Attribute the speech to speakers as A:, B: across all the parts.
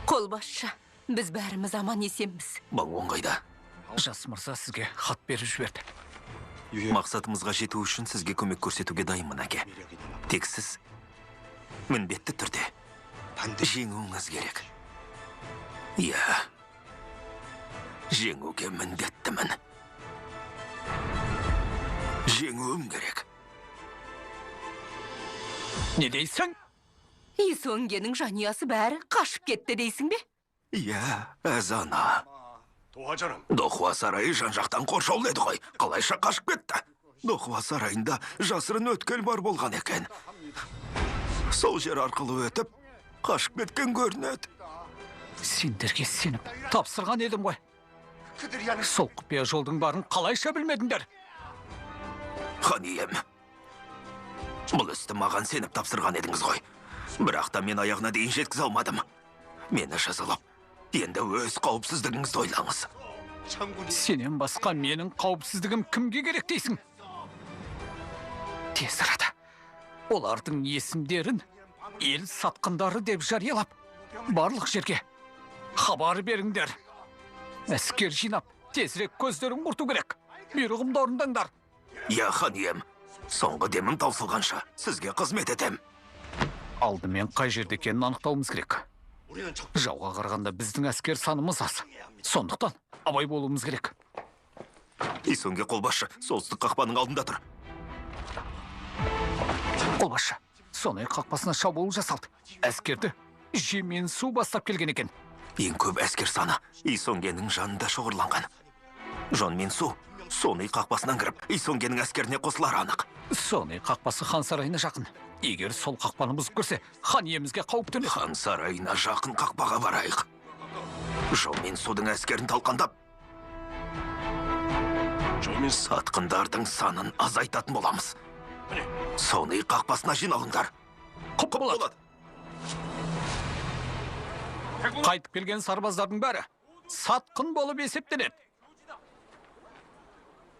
A: Қолбасшы, біз бәріміз аман есенбіз.
B: Балуан қайда?
C: Жас мырза сізге хат беріп жіберді.
B: Мақсатымызға жету үшін сізге көмек көрсетуге дайынмын, әке. Тек сіз міндетті түрде жеңуіңіз керек. Иә, жеңуге міндеттімін. Жеңуім керек.
C: Не дейсің?
A: Исонгенің жанұясы бәрі қашып кетті дейсің бе?
B: Иә, әзана. Дохуа сарайы жан-жақтан қоршаулы еді ғой. Қалайша қашып кетті? Дохуа сарайында жасырын өткел бар болған екен. Сол жер арқылы өтіп, қашып кеткен көрінеді.
C: Сендерге сеніп тапсырған едім ғой. Сол құпия жолдың барын қалайша білмедіңдер?
B: Хан ием, бұл істі маған сеніп тапсырған едіңіз ғой. Бірақ та мен аяғына дейін жеткізе алмадым. Мені жазалап, енді өз қауіпсіздігіңізді ойлаңыз.
C: Сенен басқа менің қауіпсіздігім кімге керек дейсің? Тез арада олардың есімдерін ел сатқындары деп жариялап, барлық жерге хабар беріңдер. Әскер жинап, тезірек көздерін құрту керек. Бұйрығымды орындаңдар.
B: Я хан ием, соңғы демім таусылғанша сізге қызмет етем.
C: Алдымен қай жерде екенін анықтауымыз керек. Жауға қарағанда біздің әскер санымыз аз. Сондықтан абай болуымыз керек.
B: Исонге қолбасшы, солтүстік қақпаның алдында тұр.
C: Қолбасшы, сонай қақпасына шабуыл жасалды. Әскерді жемен су бастап келген екен.
B: Ең көп әскер саны Исонгенің жанында шоғырланған. Жон мен су соны қақпасынан кіріп, Исонгенің әскеріне қосылар анық.
C: Соны қақпасы хан сарайына жақын. Егер сол қақпаны бұзып көрсе, хан иемізге қауіп төнеді.
B: Хан сарайына жақын қақпаға барайық. Жон мен судың әскерін талқандап, сатқындардың санын азайтатын боламыз. Соны қақпасына жиналыңдар.
C: Құп болады. Қайтып келген сарбаздардың бәрі сатқын болып есептенеді.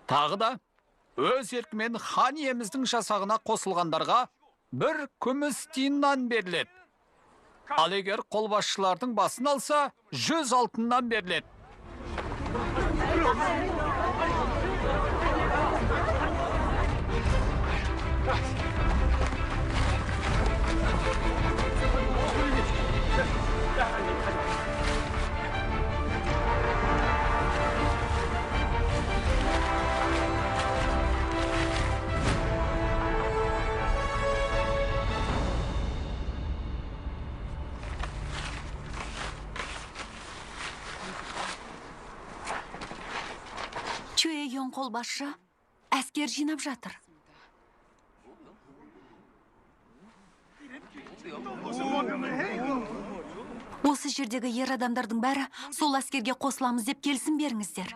C: Тағы да өз еркімен хан иеміздің жасағына қосылғандарға бір күміс тиыннан беріледі. Ал егер қолбасшылардың басын алса, 100 алтыннан беріледі.
A: Чуейон қолбасшы, әскер жинап жатыр. Осы жердегі ер адамдардың бәрі сол әскерге қосыламыз деп келсін беріңіздер.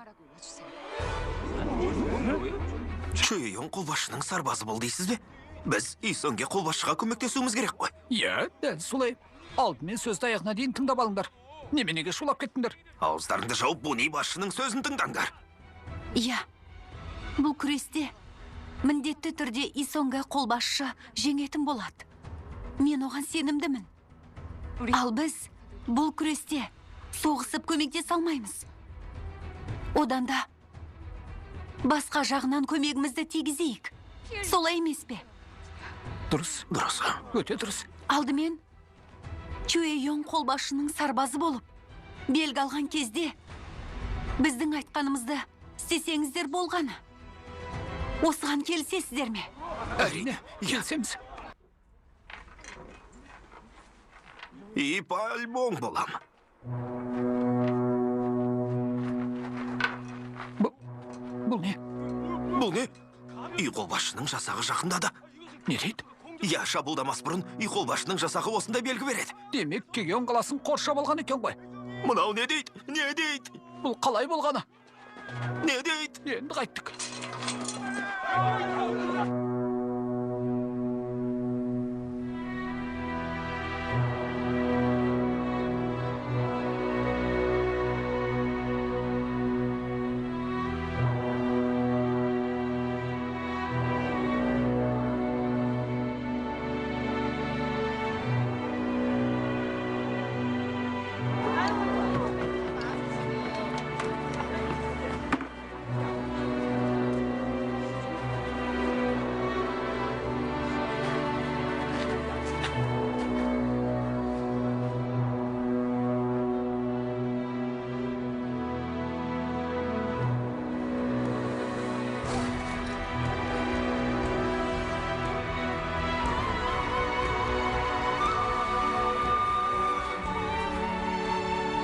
B: Чуейон қолбасшының сарбазы бол дейсіз бе? Біз Исонге қолбасшыға көмектесуіміз керек қой.
C: Иә, дәл солай. Алдымен сөзді аяғына дейін тыңдап алыңдар. Неменеге шулап кеттіңдер?
B: Ауыздарыңды жауып, Буни басшының сөзін тыңдаңдар.
A: Иә, бұл күресте міндетті түрде Исонға қолбасшы жеңетін болады. Мен оған сенімдімін. Ал біз бұл күресте соғысып көмектесе алмаймыз. Одан да басқа жағынан көмегімізді тигізейік. Солай емес пе?
C: Дұрыс.
B: Дұрыс.
C: Өте дұрыс.
A: Алдымен Чуейон қолбасшының сарбазы болып, белгі алған кезде біздің айтқанымызды істесеңіздер болғаны. Осыған келісесіздер ме?
C: Әрине, келсеміз.
B: Ипальбон болам.
C: Бұл не?
B: Бұл не? Үй қолбасшының жасағы жақындады.
C: Не дейді?
B: Я шабуылдамас бұрын үй қолбасшының жасағы осындай белгі береді.
C: Демек, Кегеон қаласын қоршап алған екен ғой.
B: Мынау не дейді? Не дейді?
C: Бұл қалай болғаны?
B: Не дейді?
C: Енді қайттық.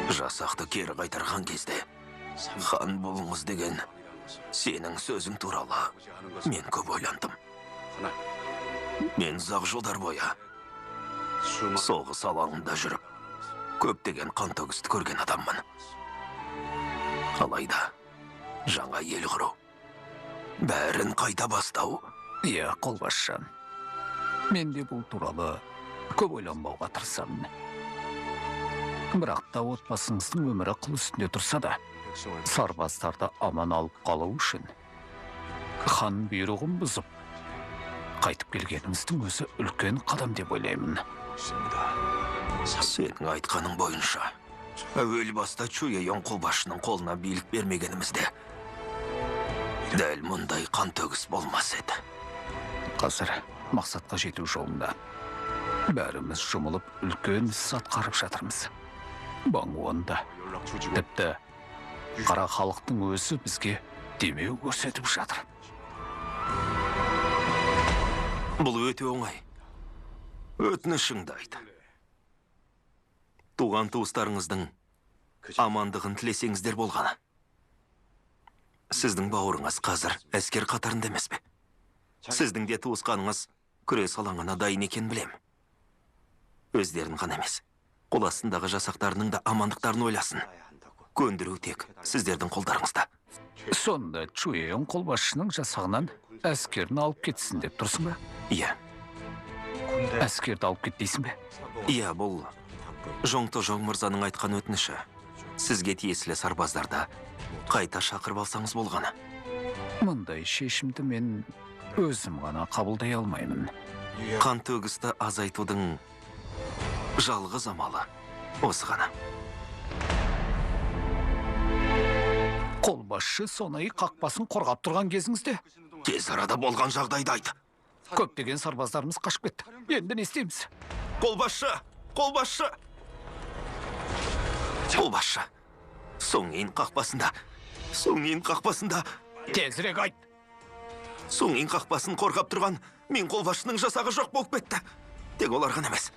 B: Жасақты кері қайтарған кезде, хан болыңыз деген сенің сөзің туралы мен көп ойландым. Мен ұзақ жылдар бойы соғыс алаңында жүріп, көптеген қантөгісті көрген адаммын. Алайда, жаңа ел құру, бәрін қайта бастау.
C: Иә, қолбасшы. Мен де бұл туралы көп ойланбауға тырысамын. Бірақ та отбасыңыздың өмірі қыл үстінде тұрса да, сарбаздарды аман алып қалу үшін хан бұйрығын бұзып, қайтып келгеніңіздің өзі үлкен қадам деп ойлаймын.
B: Сенің айтқаның бойынша, әуел баста Чуйон қолбасшының қолына билік бермегенімізде, дәл мұндай қантөгіс болмас еді.
C: Қазір мақсатқа жету жолында бәріміз жұмылып үлкен іс атқарып жатырмыз. Баңуанда тіпті қара халықтың өзі бізге демеу көрсетіп жатыр.
B: Бұл өте оңай. Өтінішіңді айт. Туған туыстарыңыздың амандығын тілесеңіздер болғаны. Сіздің бауырыңыз қазір әскер қатарында емес пе? Сіздің де туысқаныңыз күрес алаңына дайын екен білем. Өздерін ғана емес, қол астындағы жасақтарының да амандықтарын ойласын. Көндіру тек сіздердің қолдарыңызда.
C: Сонда Чуйон қолбасшының жасағынан әскерін алып кетсін деп тұрсың ба?
B: Иә.
C: Әскерді алып кет дейсің бе?
B: Иә, бұл Жоңто-Жоң мырзаның айтқан өтініші. Сізге тиесілі сарбаздарды қайта шақырып алсаңыз болғаны.
C: Мұндай шешімді мен өзім ғана қабылдай алмаймын.
B: Қантөгісті азайтудың жалғыз амалы осы ғана.
C: Қолбасшы Сонай қақпасын қорғап тұрған кезіңізде
B: Тез арада болған жағдайды айт.
C: көптеген сарбаздарымыз қашып кетті. Енді не істейміз?
B: Қолбасшы! Қолбасшы! Қолбасшы! Соңин қақпасында! Соңин қақпасында!
C: Тезірек айт!
B: Соңин қақпасын қорғап тұрған мен қолбасшының жасағы жоқ болып кетті. Тек олар ғана емес.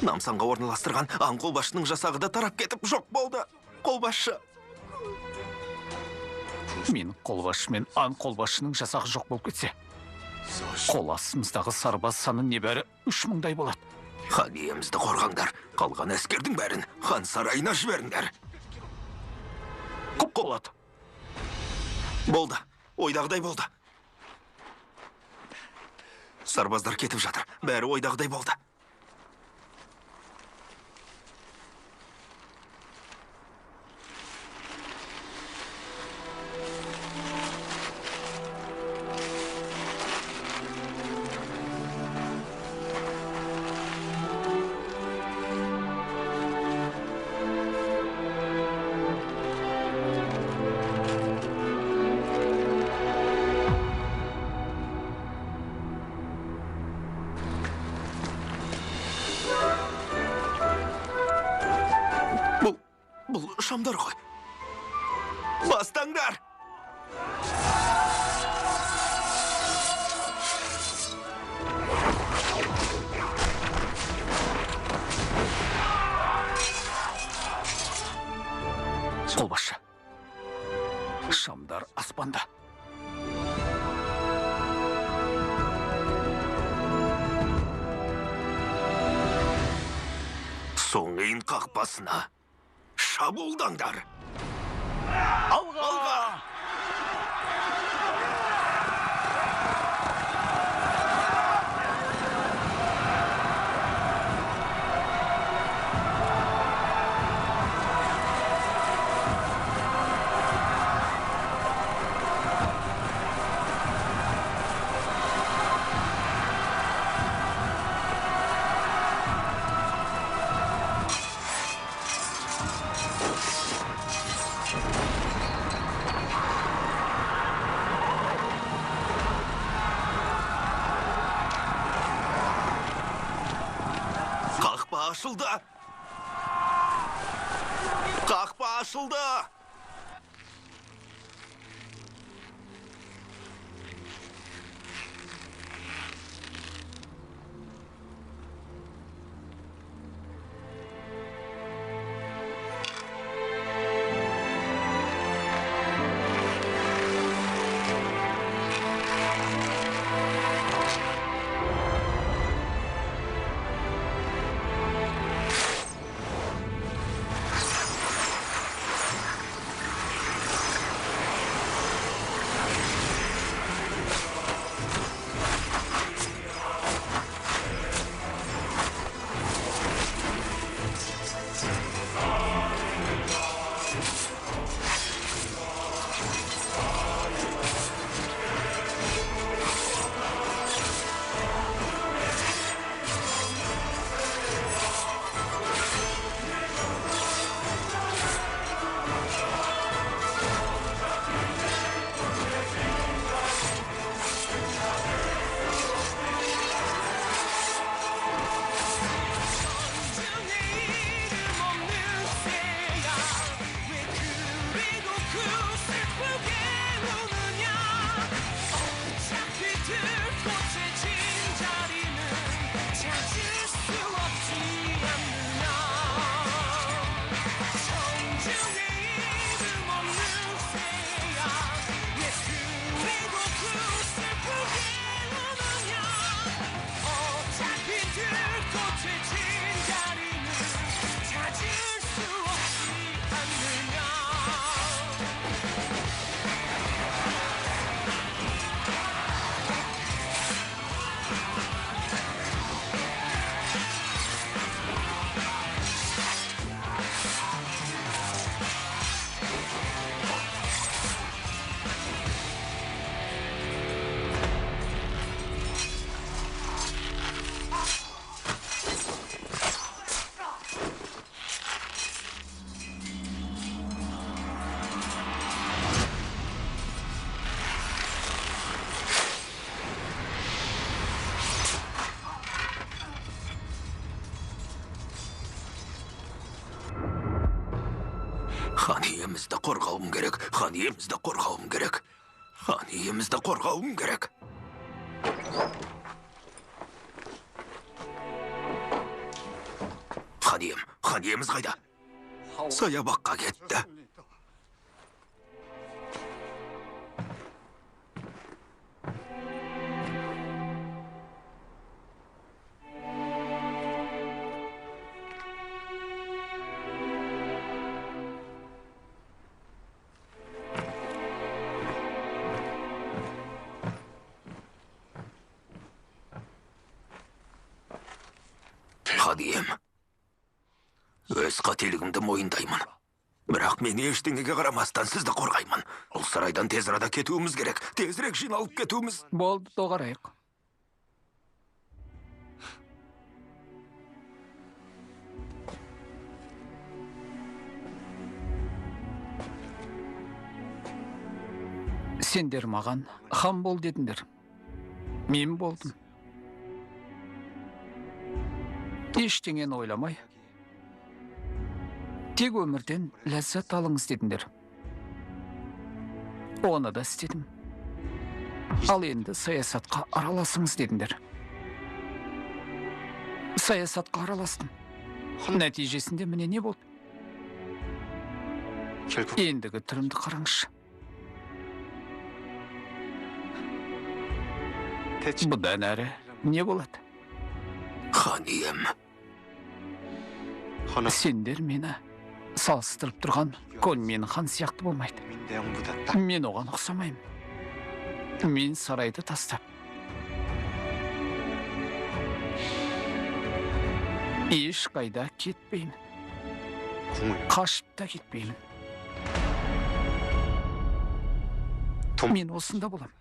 B: Намсанға орналастырған аң қолбасшының жасағы да тарап кетіп жоқ болды. Қолбасшы!
C: Мен қолбасшы мен аң қолбасшының жасағы жоқ болып кетсе, қол астымыздағы сарбаз саны небәрі 3000-дай болады.
B: Хан иемізді қорғаңдар. Қалған әскердің бәрін хан сарайына жіберіңдер.
C: Құп болады.
B: Болды. Ойдағыдай болды. Сарбаздар кетіп жатыр. Бәрі ойдағыдай болды. Бұл шамдар ғой. Бастаңдар!
C: Қолбасшы. Шамдар аспанда.
B: Соңин қақпасына шабуылдаңдар.
C: Алға!
B: Қақпа ашылды! Қақпа ашылды! Хан иемізді қорғауым керек. Хан иемізді қорғауым керек. Хан иемізді қорғауым керек. Хан иеміз қайда? Саябаққа кетті. Хан ием. Өз қателігімді мойындаймын. Бірақ мен ештеңеге қарамастан сізді қорғаймын. Бұл сарайдан тез арада кетуіміз керек. Тезірек жиналып кетуіміз.
C: Болды, доғарайық. Сендер маған хан бол дедіңдер. Мен болдым. Ештеңені ойламай, тек өмірден ләззат алыңыз дедіңдер. Оны да істедім. Ал енді саясатқа араласыңыз дедіңдер. Саясатқа араластым. Нәтижесінде міне не болды? Ендігі түрімді қараңызшы. Бұдан әрі не болады?
B: Хан ием.
C: Сендер мені салыстырып тұрған Конмен хан сияқты болмайды. Мен оған ұқсамаймын. Мен сарайды тастап, ешқайда кетпеймін. Қашып та кетпеймін. Мен осында боламын.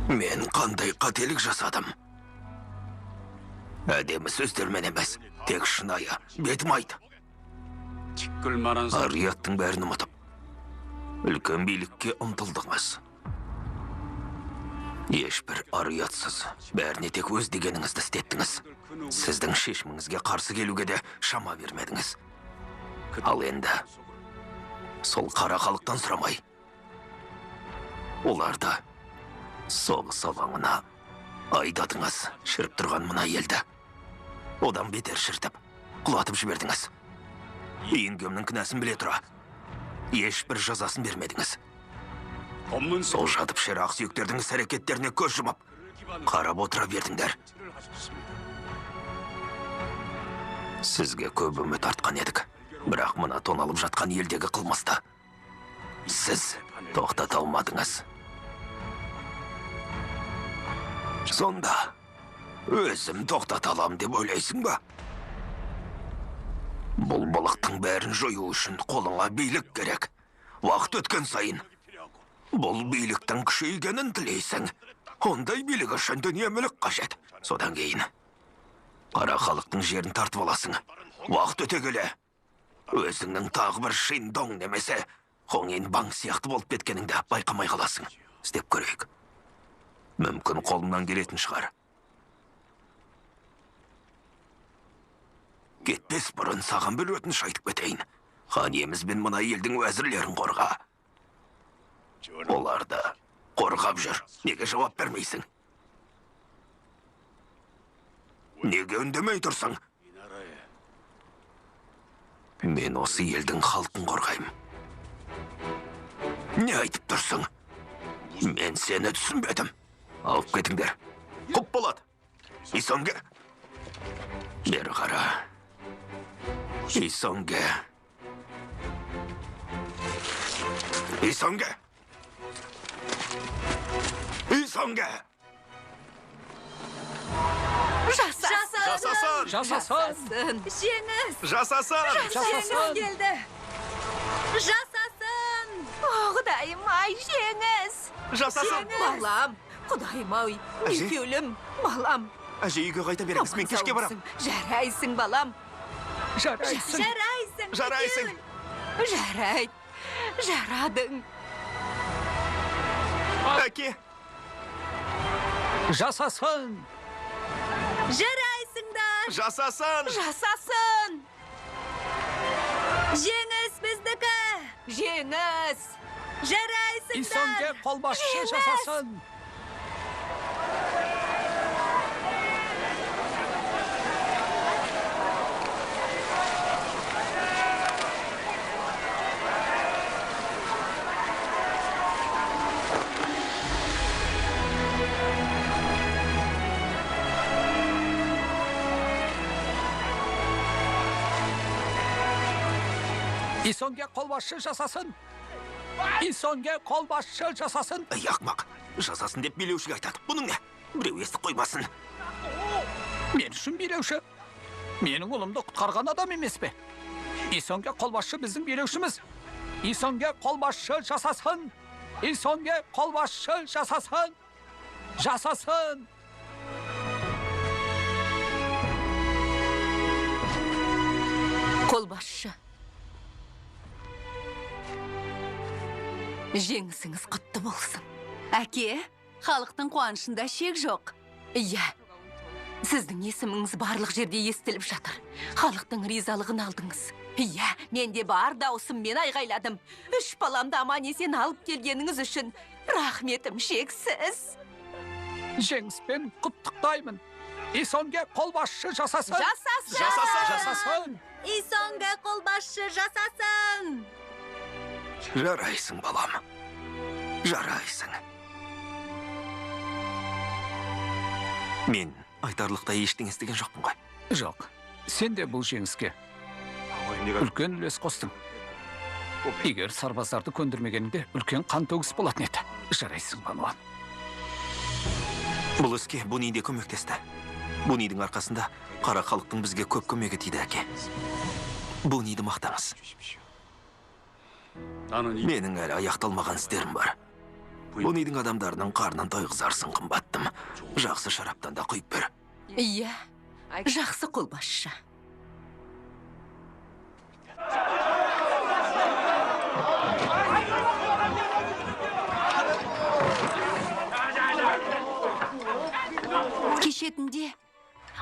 B: Мен қандай қателік жасадым? Әдемі сөздермен емес, тек шынайы, бетім айт. Ар-ұяттың бәрін ұмытып, үлкен билікке ұмтылдыңыз. Ешбір ар-ұятсыз, бәріне тек өз дегеніңізді істеттіңіз. Сіздің шешіміңізге қарсы келуге де шама бермедіңіз. Ал енді, сол қара халықтан сұрамай, оларды соғыс алаңына айдатыңыз. Шіріп тұрған мына елді одан бетер шіртіп, құлатып жібердіңіз. Иінгемнің кінәсін біле тұра, ешбір жазасын бермедіңіз. Сол жатып шер ақсүйектердің іс-әрекеттеріне көз жұмып, қарап отыра бердіңдер. Сізге көп үміт артқан едік, бірақ мына тоналып жатқан елдегі қылмысты сіз тоқтата алмадыңыз. Сонда өзім тоқтата алам деп ойлайсың ба? Бұл былықтың бәрін жою үшін қолыңа билік керек. Уақыт өткен сайын бұл биліктің күшейгенін тілейсің. Ондай билік үшін дүние мүлік қажет. Содан кейін қара халықтың жерін тартып аласың. Уақыт өте келе өзіңнің тағы бір Шиндоң немесе Хоңин-Банг сияқты болып кеткеніңді байқамай қаласың. Істеп көрейік. Мүмкін қолымнан келетін шығар. Кетпес бұрын саған бір өтініш айтып кетейін. Хан иемізбен мына елдің уәзірлерін қорға. Оларды қорғап жүр. Неге жауап бермейсің? Неге үндемей тұрсың? Мен осы елдің халқын қорғаймын. Не айтып тұрсың? Мен сені түсінбедім. Алып кетіңдер. Құп болады. Исонге. Бері қара. Исонге. Исонге. Исонге.
A: Жасасын!
B: Жасасын.
A: Жеңіз!
B: Жасасын.
A: Жеңіз келді! Жасасын! Құдайым ай, жеңіз!
B: Жасасын.
D: Балам, құдайым ай,
B: Әже?
D: екеулім, балам.
B: Әже, үйге қайта беріңіз, мен кешке барам.
D: Жарайсың, балам.
C: Жарайсың.
A: Жарайсың!
B: Жарайсың.
D: Жарай, жарадың.
B: Әке.
C: Жасасын.
A: Жарайсыңдар!
B: Жасасын.
D: Жасасын.
A: Жеңіз біздікі!
D: Жеңіс.
A: Жарайсыңдар!
C: Исонге қолбасшы жасасын. Исонге қолбасшы жасасын. Исонге қолбасшы жасасын.
B: Ай, ақмақ. Жасасын деп билеушіге айтады. Бұның не? Біреу естіп қоймасын.
C: Мен үшін билеуші. Менің ұлымды құтқарған адам емес пе? Исонге қолбасшы біздің билеушіміз. Исонге қолбасшы жасасын. Исонге қолбасшы жасасын. Жасасын.
D: Қолбасшы. Жеңісіңіз құтты болсын.
A: Әке, халықтың қуанышында шек жоқ.
D: Иә, сіздің есіміңіз барлық жерде естіліп жатыр. Халықтың ризалығын алдыңыз. Иә, мен де бар даусыммен айғайладым. 3 баламды аман есен алып келгеніңіз үшін рахметім шексіз.
C: Жеңіспен құттықтаймын. Исонге қолбасшы жасасын.
D: Жасасын!
C: Жасасын.
A: Исонге қолбасшы жасасын!
B: Жарайсың, балам. Жарайсың. Мен айтарлықтай ештеңе істеген жоқпын ғой.
C: Жоқ, сен де бұл жеңіске үлкен үлес қостың. Егер сарбаздарды көндірмегеніңде үлкен қан төгіс болатын еді. Жарайсың, Бануан.
B: Бұл іске Буни де көмектесті. Бунидің арқасында қара халықтың бізге көп көмегі тиді, әке. Буниді мақтаңыз. Менің әлі аяқталмаған істерім бар. Бунидің адамдарының қарнын тойғызарсың, қымбаттым. Жақсы шараптан да құйып бер.
D: Иә, жақсы қолбасшы.
A: Кешетінде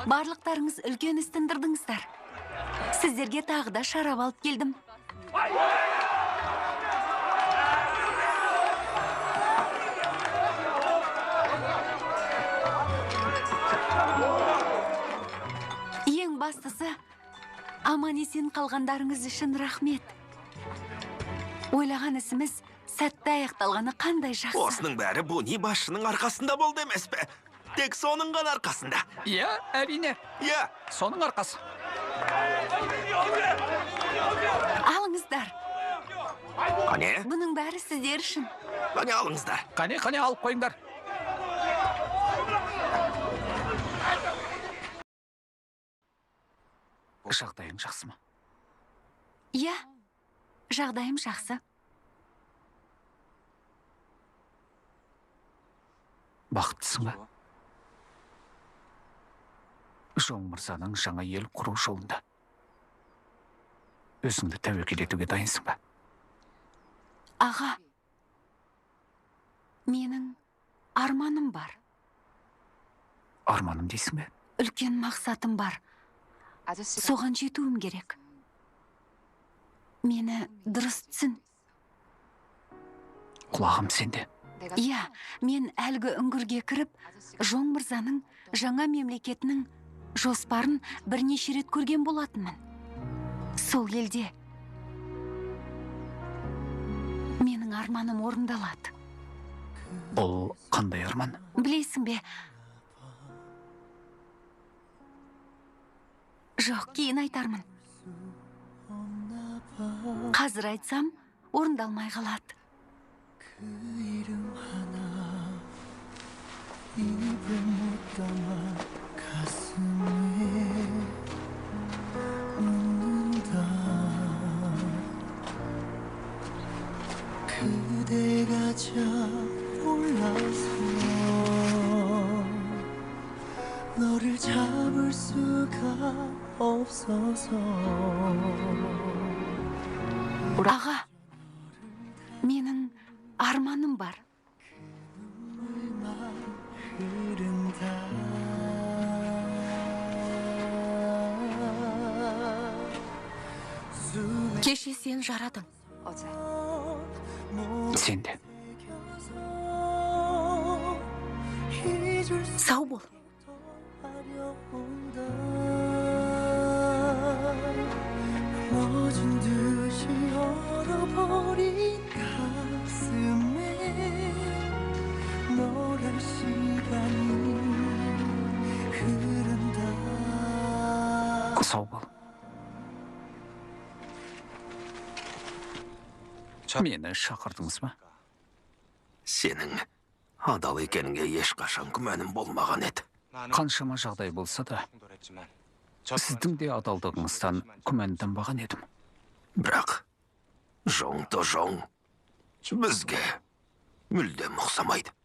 A: барлықтарыңыз үлкен іс тындырдыңыздар. Сіздерге тағы да шарап алып келдім. Ең бастысы, аман есен қалғандарыңыз үшін рахмет. Ойлаған ісіміз сәтті аяқталғаны қандай жақсы.
B: Осының бәрі Буни басшының арқасында болды емес пе? Тек соның ғана арқасында.
C: Иә, әрине.
B: Иә.
C: Соның арқасы.
A: Алыңыздар.
B: Қане?
A: Бұның бәрі сіздер үшін.
B: Қане алыңыздар.
C: Қане алып қойыңдар. Жағдайың жақсы ма?
A: Иә, жағдайым жақсы.
C: Бақыттысың ба? Жоң мырзаның жаңа ел құру жолында. Өзіңді тәуекел етуге дайынсың ба?
A: Аға, менің арманым бар.
C: Арманым дейсің бе?
A: Үлкен мақсатым бар. Соған жетуім керек. Мені дұрыс түсін.
C: Құлағым сенде.
A: Иә, мен әлгі үңгірге кіріп, Жоң мырзаның жаңа мемлекетінің жоспарын бірнеше рет көрген болатынмын. Сол елде менің арманым орындалады.
C: Ол қандай арман?
A: Білесің бе, Жоқ, кейін айтармын. Қазір айтсам, орындалмай қалады.
E: 그대가 잘 몰라서 너를 잡을 수가 없어서
A: Аға, менің арманым бар.
E: 흐른다
D: Кеше сен жарадың.
C: Сен де.
E: 잊을 수
D: Сау бол.
E: 하려온다 멎은 듯이 얼어버린 가슴에 너란 시간이 흐른다
C: Сау бол. Мені шақырдыңыз ба?
B: Сенің адал екеніңе ешқашан күмәнім болмаған еді.
C: Қаншама жағдай болса да, сіздің де адалдығыңыздан күмәнданбаған едім.
B: Бірақ жоңды жоң бізге мүлдем ұқсамайды.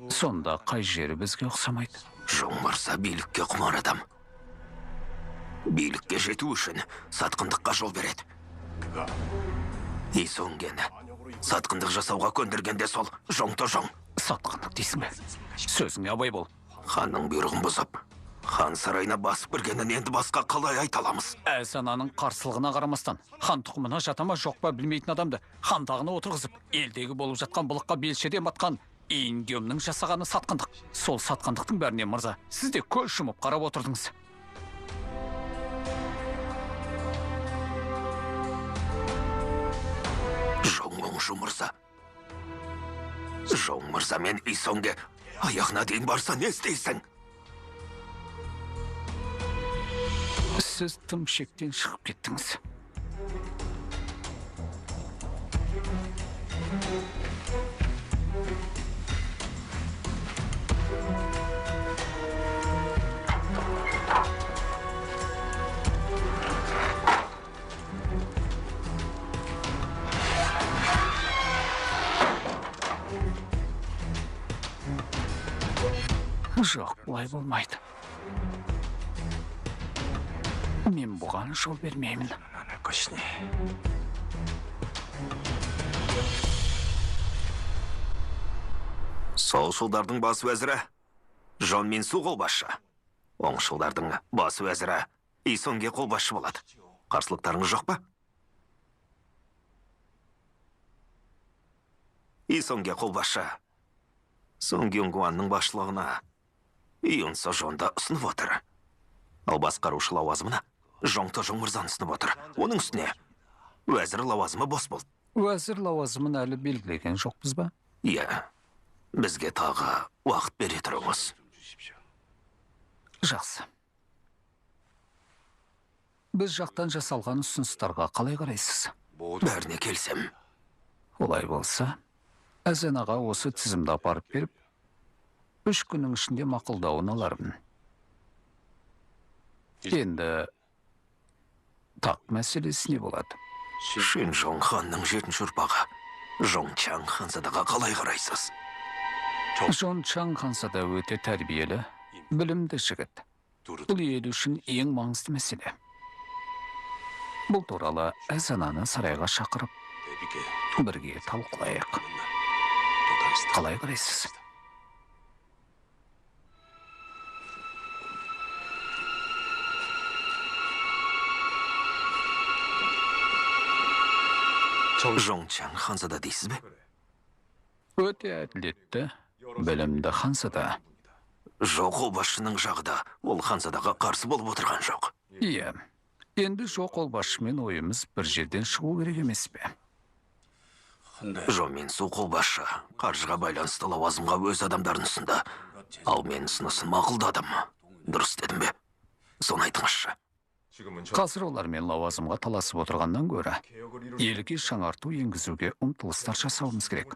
C: Сонда қай жері бізге ұқсамайды?
B: Жоң мырза билікке құмар адам. Билікке жету үшін сатқындыққа жол береді. Исонгені сатқындық жасауға көндіргенде сол жоңды жоң.
C: Сатқындық дейсің бе? Сөзіңе абай бол.
B: Ханның бұйрығын бұзып, хан сарайына басып кіргенін енді басқа қалай айта аламыз?
C: Әз-ананың қарсылығына қарамастан, хан тұқымына жата ма жоқ па білмейтін адамды хан тағына отырғызып, елдегі болып жатқан бұлыққа белшеден батқан Ингемнің жасағаны сатқындық. Сол сатқындықтың бәріне мырза, сіз де көз жұмып қарап отырдыңыз.
B: Жоң мырза. Жоң мырза мен Исонге аяғына дейін барса не істейсің?
C: Сіз тым шектен шығып кеттіңіз. Жоқ, бұлай болмайды. Мен бұған жол бермеймін.
B: Солшылдардың бас уәзірі Жон Минсу қолбасшы. Оңшылдардың бас уәзірі Исонге қолбасшы болады. Қарсылықтарыңыз жоқ па? Исонге қолбасшы Сон Гюнгуанның басшылығына Юнсо Жонды ұсынып отыр. Ал басқарушы лауазымына Жоңты Жоң мырзаны ұсынып отыр. Оның үстіне уәзір лауазымы бос болды.
C: Уәзір лауазымын әлі белгілеген жоқпыз ба?
B: Иә, бізге тағы уақыт бере тұрыңыз.
C: Жақсы. Біз жақтан жасалған ұсыныстарға қалай қарайсыз?
B: Бәріне келсем.
C: Олай болса, Әз-анаға осы тізімді апарып беріп, 3 күннің ішінде мақұлдауын алармын. Енді тақ мәселесі не болады?
B: Шен Жоң ханның 7-ші ұрпағы Жоң Чаң ханзадаға қалай қарайсыз?
C: Жон Чаң ханзада өте тәрбиелі, білімді жігіт. Бұл ел үшін ең маңызды мәселе. Бұл туралы Әз-ананы сарайға шақырып, бірге талқылайық. Қалай қарайсыз?
B: Жоң Чаң ханзада дейсіз бе?
C: Өте әділетті, білімді ханзада.
B: Жоқ, қолбасшының жағы да ол ханзадаға қарсы болып отырған жоқ.
C: Иә, енді жоқ қолбасшымен ойымыз бір жерден шығу керек емес пе?
B: Жон Минсу қолбасшы қаржыға байланысты лауазымға өз адамдарын ұсынды. Ал мен ұсынысын мақұлдадым. Дұрыс дедім бе? Соны айтыңызшы.
C: Қазір олармен лауазымға таласып отырғаннан гөрі елге жаңарту енгізуге ұмтылыстар жасауымыз керек.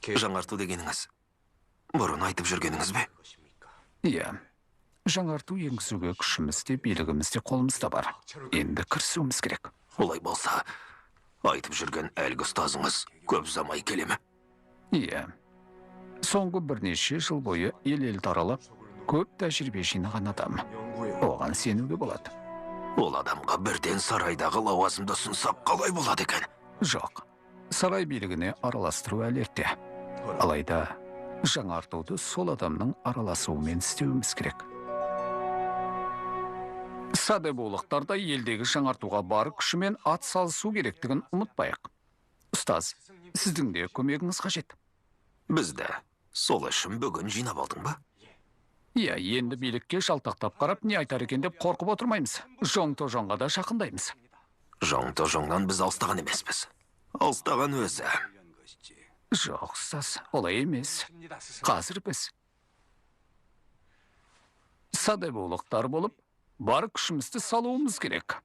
B: Жаңарту дегеніңіз бұрын айтып жүргеніңіз бе?
C: Иә, жаңарту енгізуге күшіміз де билігіміз де қолымызда бар. Енді кірісуіміз керек.
B: Олай болса, айтып жүрген әлгі ұстазыңыз көп ұзамай келе ме?
C: Иә, соңғы бірнеше жыл бойы ел аралап, көп тәжірибе жинаған адам. Оған сенуге болады.
B: Ол адамға бірден сарайдағы лауазымды ұсынсақ қалай болады екен?
C: Жоқ, сарай билігіне араластыру әлі ерте. Алайда жаңартуды сол адамның араласуымен істеуіміз керек. Садебулықтар да елдегі жаңартуға бар күшімен ат салысу керектігін ұмытпайық. Ұстаз, сіздің де көмегіңіз қажет.
B: Бізді сол үшін бүгін жинап алдың ба?
C: Иә, енді билікке жалтақтап қарап, не айтар екен деп қорқып отырмаймыз. Жоң-тожонға да жақындаймыз.
B: Жоң-тожоңнан біз алыстаған емеспіз. Алыстаған өзі.
C: Жоқ, ұстаз, олай емес. Қазір біз садебулықтар болып, бар күшімізді салуымыз керек.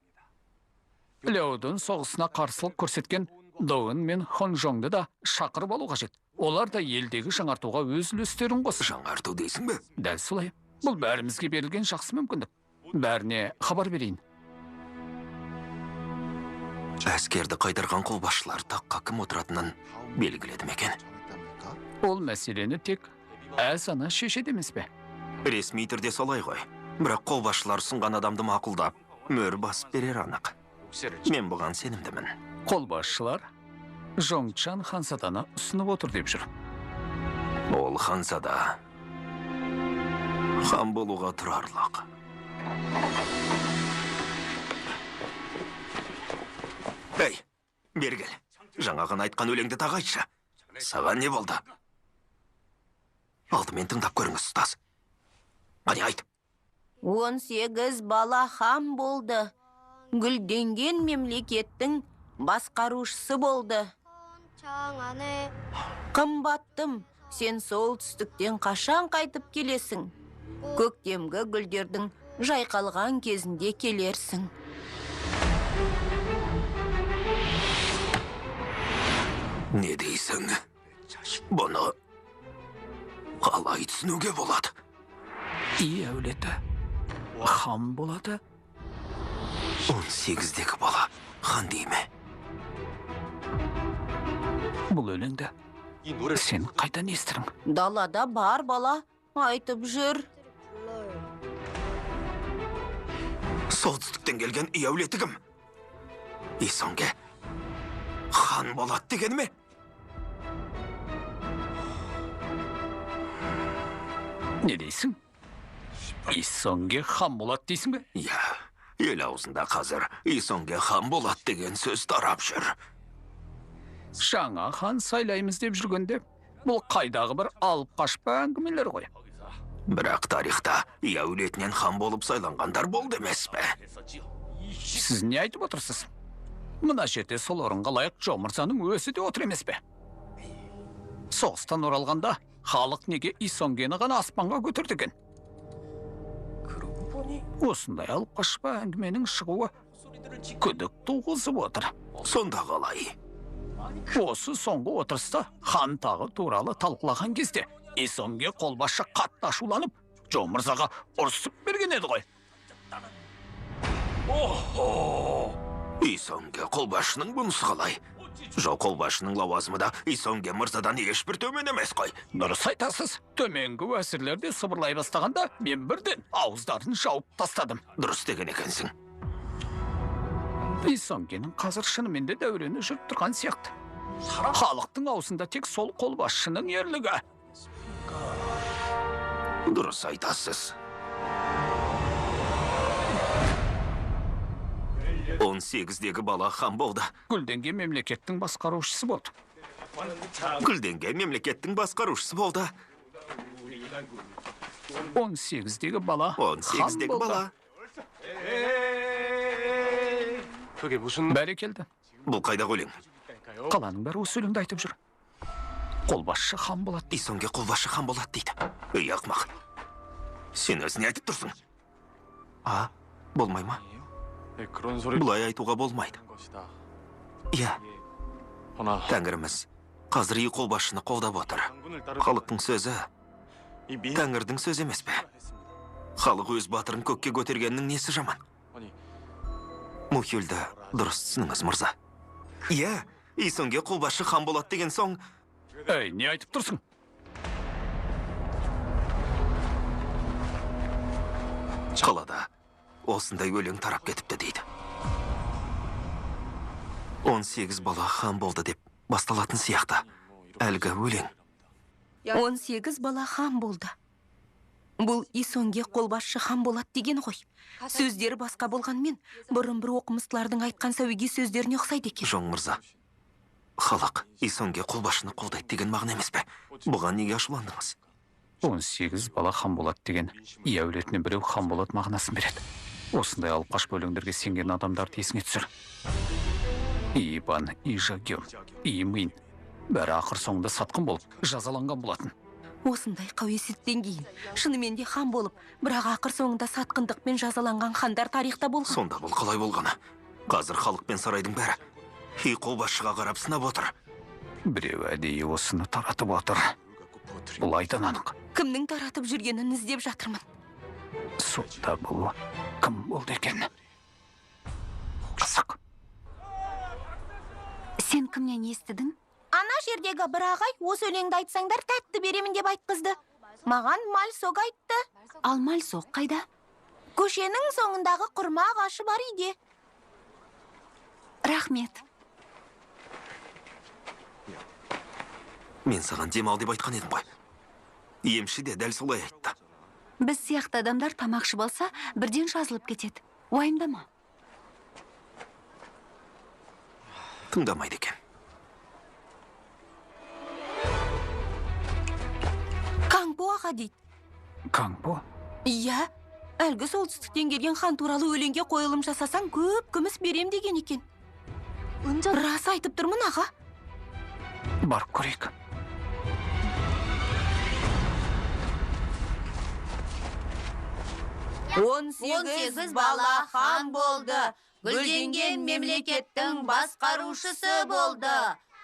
C: Ляудың соғысына қарсылық көрсеткен Доуын мен Хонжоңды да шақырып алу қажет. Олар да елдегі жаңартуға өз үлестерін қосты.
B: Жаңарту дейсің бе?
C: Дәл солай. Бұл бәрімізге берілген жақсы мүмкіндік. Бәріне хабар берейін.
B: Әскерді қайтарған қолбасшылар таққа кім отыратынын белгіледі ме екен?
C: Ол мәселені тек ана шешеді емес пе?
B: Ресми түрде солай ғой. Бірақ қолбасшылар ұсынған адамды мақұлдап, мөр басып берер анық. Мен бұған сенімдімін.
C: Қолбасшылар Жоңчан ханзаданы ұсынып отыр деп жүр.
B: Ол ханзада хан болуға тұрарлық. Ей, бері кел. Жаңағын айтқан өлеңді тағы айтшы. Саған не болды? Алдымен тыңдап көріңіз, ұстаз. Қане айт.
D: 18 бала хан болды. Гүлденген мемлекеттің басқарушысы болды. Қымбаттым, сен солтүстіктен қашан қайтып келесің? Көктемгі гүлдердің жайқалған кезінде келерсің.
B: Не дейсің? Бұны қалай түсінуге болады?
C: И әулеті хан болады.
B: 18-дегі бала хан дейме?
C: Бұл өлеңді сен қайдан естірің?
D: Далада бар бала айтып жүр.
B: Солтүстіктен келген үй әулеті кім? Исонге хан болады деген ме?
C: Не дейсің? Исонге хан болады дейсің бе?
B: Иә, ел аузында қазір Исонге хан болады деген сөз тарап жүр.
C: Жаңа хан сайлаймыз деп жүргенде, бұл қайдағы бір алып қашпа әңгімелер ғой.
B: Бірақ тарихта үй әулетінен хан болып сайланғандар болды емес пе?
C: Сіз не айтып отырсыз? Мына жерде сол орынға лайық Джо мырзаның өзі де отыр емес пе? Соғыстан оралғанда халық неге Исонгені ғана аспанға көтерді екен? Осындай алып қашпа әңгіменің шығуы күдік туғызып отыр.
B: Сонда қалай?
C: Осы соңғы отырыста хан тағы туралы талқылаған кезде Исонге қолбасшы қатты ашуланып, Джо мырзаға ұрсып берген еді ғой.
B: Исонге қолбасшының бұнысы қалай? Джо қолбасшының лауазымы да Исонге мырзадан ешбір төмен емес қой.
C: Дұрыс айтасыз. Төменгі уәзірлерде сыбырлай бастағанда, мен бірден ауыздарын жауып тастадым.
B: Дұрыс деген екенсің.
C: Исонгенің қазір шынымен де дәурені жүріп тұрған сияқты. Халықтың аузында тек сол қолбасшының ерлігі.
B: Дұрыс айтасыз. 18-дегі бала хан болды.
C: Гүлденген мемлекеттің басқарушысы болды.
B: Гүлденген мемлекеттің басқарушысы болды.
C: 18-дегі бала
B: 18-дегі бала.
C: Бәрі келді.
B: Бұл қайда өлең?
C: Қаланың бәрі осы өлеңді айтып жүр. Қолбасшы хан болады.
B: Исонге қолбасшы хан болады дейді. Ей ақмақ. Сен өзіне айтып тұрсың. Болмай ма?
F: 그런 소리
B: Бұлай айтуға болмайды.
F: 것이다.
B: Иә,
F: 허나
B: Тәңіріміз қазір үй қолбасшыны қолдап отыр.
F: 장군을 따르
B: Халықтың сөзі
F: 이 민
B: Тәңірдің сөзі емес пе?
F: 했습니다.
B: Халық өз батырын көкке көтергеннің несі жаман?
F: 아니
B: Мұхелді дұрыс түсініңіз, мырза. Иә, Исонге қолбасшы хан болады деген соң,
C: Әй, не айтып тұрсың?
B: қалада осындай өлең тарап кетіпті дейді. 18 бала хан болды деп басталатын сияқты. Әлгі өлең.
D: 18 бала хан болды. Бұл Исонге қолбасшы хан болады деген ғой. Сөздері басқа болғанмен, бұрын бір оқымыстылардың айтқан сәуеге сөздеріне ұқсайды екен.
B: Жоң мырза, халық Исонге қолбасшыны қолдайды деген мағына емес пе? Бұған неге ашуландыңыз?
C: 18 бала хан болады деген, үй әулетінен біреу хан болады мағынасын береді. Осындай алып қашпа өлеңдерге сенген адамдарды есіңе түсір. Ибан, Ижагем, Имин, бәрі ақыр соңында сатқын болып, жазаланған болатын.
D: Осындай қауесеттен кейін, шынымен де хан болып, бірақ ақыр соңында сатқындықпен жазаланған хандар тарихта болған.
B: Сонда бұл қалай болғаны? Қазір халық пен сарайдың бәрі үй қолбасшыға қарап сынап отыр.
C: Біреу әдейі осыны таратып отыр. Бұл айдан анық.
D: Кімнің таратып жүргенін іздеп жатырмын.
C: Сонда бұл кім болды екен? Қызық.
A: Сен кімнен естідің?
G: Ана жердегі бір ағай осы өлеңді айтсаңдар тәтті беремін деп айтқызды. Маған Мальсок айтты.
A: Ал Мальсок қайда?
G: Көшенің соңындағы құрма ағашы бар үйде.
A: Рахмет.
B: Мен саған демал деп айтқан едім ғой. Емші де дәл солай айтты.
A: Біз сияқты адамдар тамақшы болса, бірден жазылып кетеді. Уайымдама.
B: Тыңдамайды екен.
D: Каңбо аға дейді.
C: Каңбо?
D: Иә, әлгі солтүстіктен келген хан туралы өлеңге қойылым жасасаң, көп күміс берем деген екен. Рас айтып тұрмын аға.
C: Барып көрейік.
G: Он сегіз бала хан болды. Гүлденген мемлекеттің басқарушысы болды.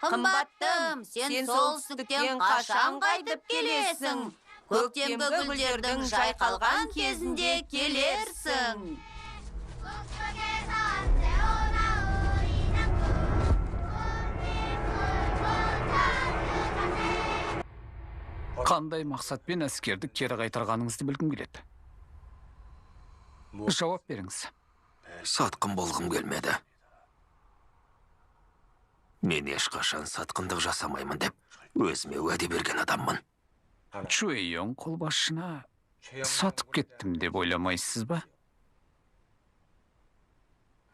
G: Қымбаттым, сен солтүстіктен қашан қайтып келесің? Көктемгі гүлдердің жайқалған кезінде келерсің.
C: Қандай мақсатпен әскерді кері қайтарғаныңызды білгім келеді. Жауап беріңіз.
B: Сатқын болғым келмеді. Мен ешқашан сатқындық жасамаймын деп өзіме уәде берген адаммын.
C: Чуэйон қолбасшына сатып кеттім деп ойламайсыз ба?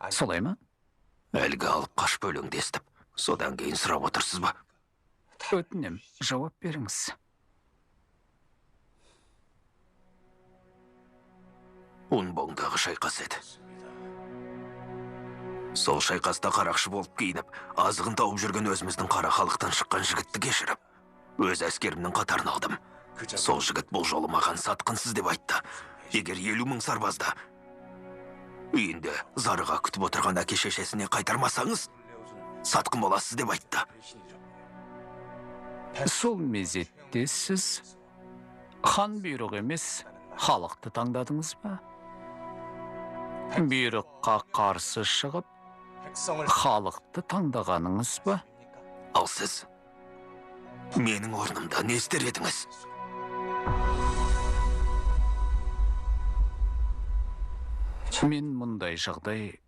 C: Солай ма?
B: Әлгі алып қаш бөліңді естіп, содан кейін сұрап отырсыз ба?
C: Өтінем, жауап беріңіз.
B: Унбоңдағы шайқас еді. Сол шайқаста қарақшы болып киініп, азығын тауып жүрген өзіміздің қара халықтан шыққан жігітті кешіріп, өз әскерімнің қатарын алдым. Сол жігіт бұл жолы маған сатқынсыз деп айтты. Егер 50 мың сарбазды үйінде зарыға күтіп отырған әке шешесіне қайтармасаңыз, сатқын боласыз деп айтты.
C: Сол мезетте сіз хан бұйрық емес, халықты таңдадыңыз ба? Бұйрыққа қарсы шығып, халықты таңдағаныңыз ба?
B: Ал сіз менің орнымда не істер едіңіз?
C: Мен мұндай жағдай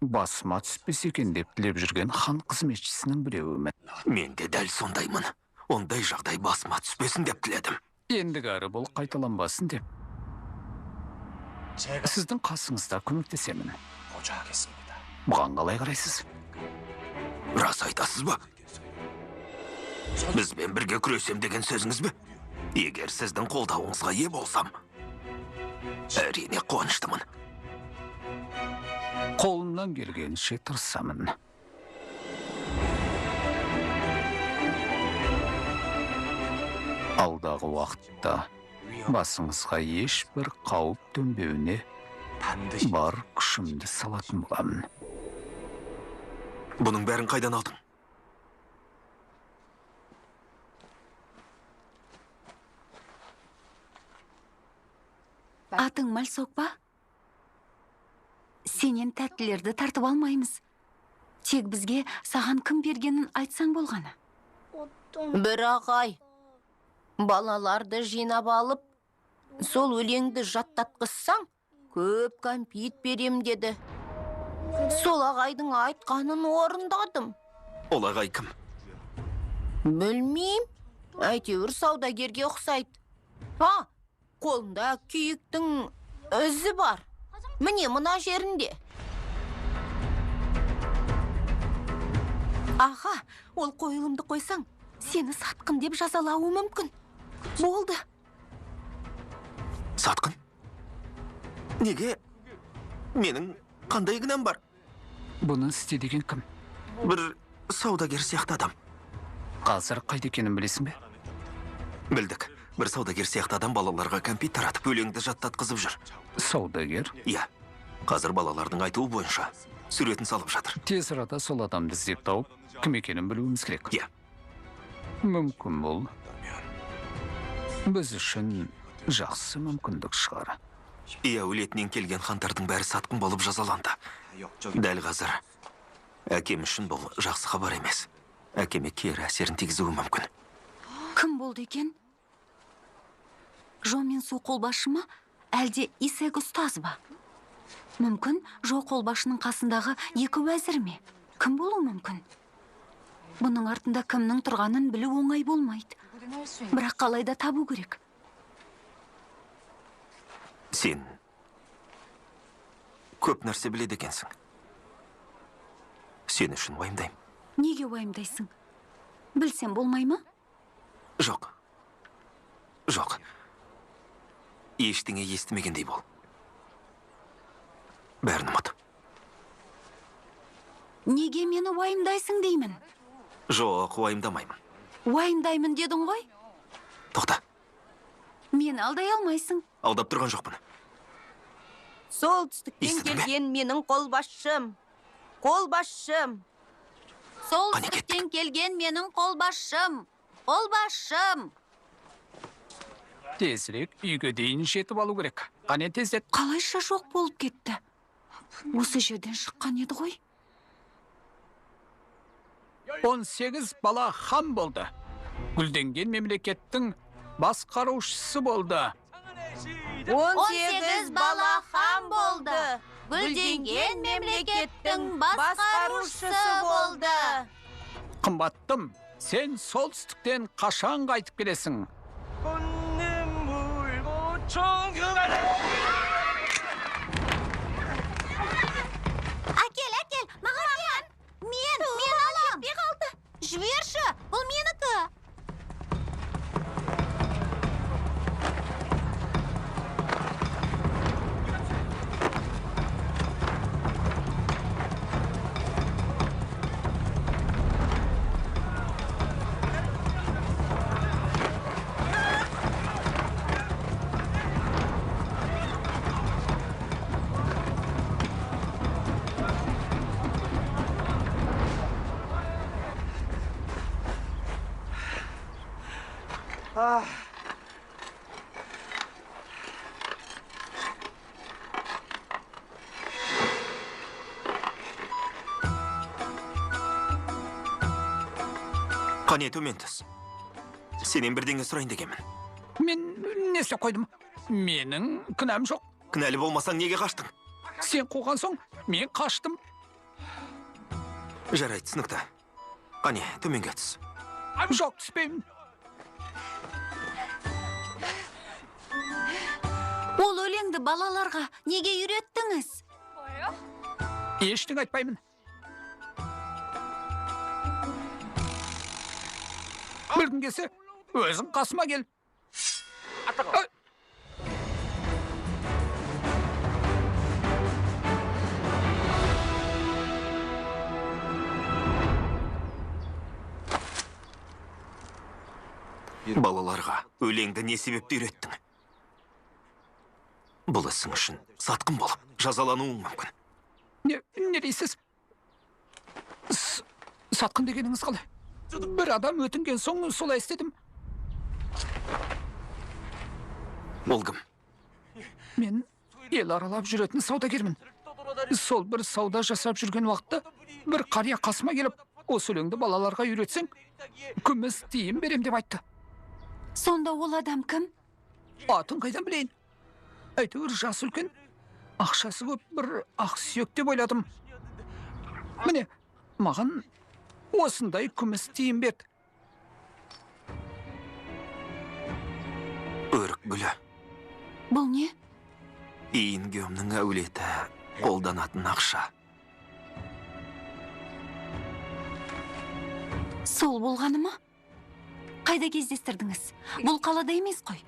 C: басыма түспес екен деп тілеп жүрген хан қызметшісінің біреуімін.
B: Мен де дәл сондаймын. Ондай жағдай басыма түспесін деп тіледім.
C: Ендігі әрі бұл қайталанбасын деп. Сіздің қасыңызда көмектесемін. Бұған қалай қарайсыз?
B: Рас айтасыз ба? Бізбен бірге күресем деген сөзіңіз бе? Егер сіздің қолдауыңызға ие болсам, әрине қуаныштымын.
C: Қолымнан келгенше тырысамын. Алдағы уақытта басыңызға ешбір қауіп төнбеуіне бар күшімді салатын боламын.
B: Бұның бәрін қайдан алдың?
A: Атың Мальсок па? Сенен тәттілерді тартып алмаймыз. Тек бізге саған кім бергенін айтсаң болғаны.
G: Бір ағай, балаларды жинап алып, сол өлеңді жаттатқызсаң, көп кәмпит берем деді. Сол ағайдың айтқанын орындадым.
B: Ол ағай кім?
G: Білмейм, әйтеуір саудагерге ұқсайды. Қолында күйіктің өзі бар. Міне мына жерінде.
D: Аға, ол қойылымды қойсаң, сені сатқын деп жазалауы мүмкін. Болды.
B: Сатқын? Неге? Менің қандай кінәм бар?
C: Бұны істедеген кім?
B: Бір саудагер сияқты адам.
C: Қазір қайда екенін білесің бе?
B: Білдік. Бір саудагер сияқты адам балаларға кәмпит таратып өлеңді жаттатқызып жүр.
C: Саудагер?
B: Иә. Қазір балалардың айтуы бойынша суретін салып жатыр.
C: Тез арада сол адамды іздеп тауып, кім екенін білуіміз керек.
B: Иә.
C: Мүмкін бұл біз үшін жақсы мүмкіндік шығар.
B: Иә, өлетінен келген хандардың бәрі сатқын болып жазаланды. Дәл қазір әкем үшін бұл жақсы хабар емес. Әкеме кері әсерін тигізуі мүмкін.
A: Кім болды екен? Жо мен Су қолбашы ма, әлде Исек ұстаз ба? Мүмкін Жо қолбашының қасындағы екі уәзір ме? Кім болуы мүмкін? Бұның артында кімнің тұрғанын білу оңай болмайды. Бірақ қалайда табу керек.
B: Сен көп нәрсе біледі екенсің. Сен үшін уайымдаймын.
A: Неге уайымдайсың? Білсем болмай ма?
B: Жоқ. Жоқ. Ештеңе естімегендей бол. Бәрін ұмыт.
A: Неге мені уайымдайсың деймін?
B: Жоқ, уайымдамаймын.
A: Уайымдаймын дедің ғой?
B: Тоқта.
A: Мені алдай алмайсың.
B: Алдап тұрған жоқпын.
G: Солтүстіктен
B: Естідің бе?
G: келген менің қолбасшым. Қолбасшым.
A: Солтүстіктен келген менің қолбасшым. Қолбасшым.
C: Тезірек үйге дейін жетіп алу керек. Қане тездет.
A: Қалайша жоқ болып кетті? Осы жерден шыққан еді ғой?
C: 18 бала хан болды. Гүлденген мемлекеттің басқарушысы болды.
G: 18 бала хан болды. Гүлденген мемлекеттің басқарушысы болды.
C: Қымбаттым, сен солтүстіктен қашан қайтып келесің?
G: Әкел, маған. Мен алам. Кетпей қалды. Жіберші, бұл менікі.
B: Қане төмен түс. Сенен бірдеңе сұрайын дегенмін.
C: Мен не істеп қойдым? Менің кінәм жоқ.
B: Кінәлі болмасаң неге қаштың?
C: Сен қуған соң, мен қаштым.
B: Жарайды, түсінікті. Қане, төменге түс.
C: Жоқ, түспеймін.
A: Ол өлеңді балаларға неге үйреттіңіз?
C: Ештеңе айтпаймын. Білгің келсе, өзің қасыма кел.
B: Балаларға өлеңді не себепті үйреттің? Бұл ісің үшін сатқын болып, жазалануың мүмкін.
C: Не дейсіз? Сатқын дегеніңіз қалай? Бір адам өтінген соң солай істедім.
B: Ол кім?
C: Мен ел аралап жүретін саудагермін. Сол бір сауда жасап жүрген уақытта бір қария қасыма келіп, осы өлеңді балаларға үйретсең, күміс тиын берем деп айтты.
A: Сонда ол адам кім?
C: Атын қайдан білейін? Әйтеуір жасы үлкен, ақшасы көп бір ақсүйек деп ойладым. Міне, маған осындай күміс тиын берді.
B: Өрік гүлі.
A: Бұл не?
B: Иінгемнің әулеті қолданатын ақша.
A: Сол болғаны ма? Қайда кездестірдіңіз? Бұл қалада емес қой.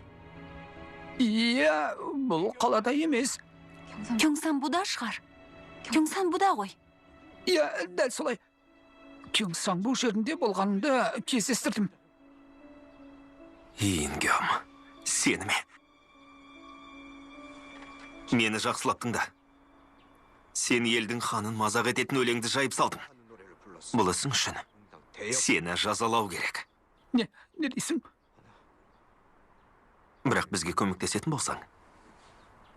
C: Иә, бұл қалада емес.
A: Кёңсан буда шығар. Кёңсан буда ғой.
C: Иә, дәл солай. Кёңсанбу жерінде болғанымды кездестірдім.
B: Иінгем, сені ме? Мені жақсылап тыңда. Сен елдің ханын мазақ ететін өлеңді жайып салдың. Бұл ісің үшін сені жазалау керек.
C: Не дейсің?
B: Бірақ бізге көмектесетін болсаң,